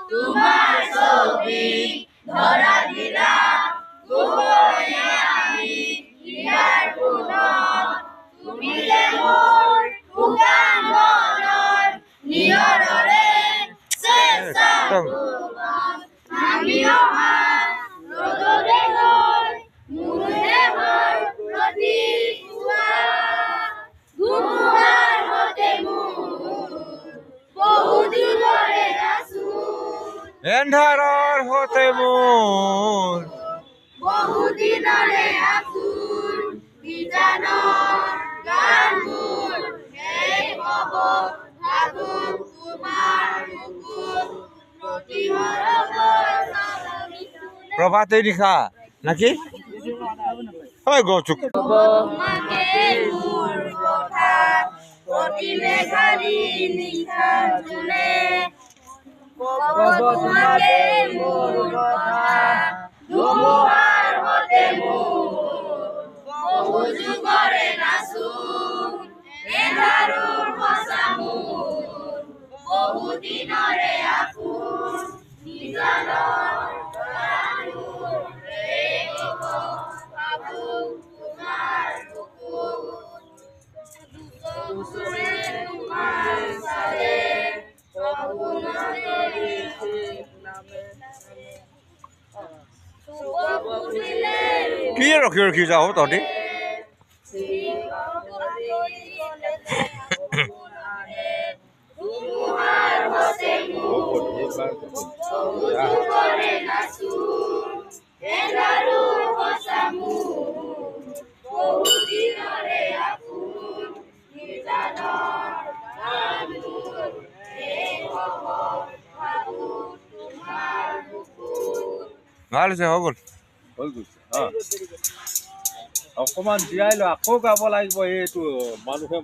তোমাৰ ছবি ধৰা দিলা গোপনে আমি ইয়াৰ পুনৰ তুমি যে মোৰ শুকান মনৰ নিয়ৰৰে চেষ্টা আমি অহা ৰ'দৰে গৈ মোৰ দেহৰ প্ৰতি ধুমুহাৰ মতে মোৰ বহুদিনৰে আচোৰ এন্ধাৰৰ হতে মোৰ বহুদিনৰে আচোৰ বিজানৰ গানবোৰ শেষ হ'ব ভাবোঁ তোমাৰ বুকুত প্ৰভাতে লিখা নাকি ওই গৌচুক তোমাকে মোৰ কথা প্ৰতি মেঘাৰী নিশা জোনে ক'ব তোমাকে মোৰ কথা ধুমুহাৰ মতে মোৰ বহু যুগৰে নাচোন এন্ধাৰৰ সঁচা মোৰ বহু দিনৰে আপোন নিজানৰ প্ৰাণবোৰ শেষ হ'ব ভাবোঁ তোমাৰ বুকুত চকুৰে তোমাৰ চালে সপোনতে চুপ ফুলিলে কি ৰখি ৰখি যাও তহঁতি ধুমুহাৰ মতে মোৰ বহু যুগৰে নাচোন এন্ধাৰৰ সঁচা মোৰ বহু দিনৰে আপোন নিজানৰ গানবোৰ শেষ হ'ব ভাবোঁ তোমাৰ বুকুত ভাল হৈছে হৈ গ'ল হৈ গৈছে অকণমান জীয়াই লৈ আকৌ গাব লাগিব এইটো মানুহে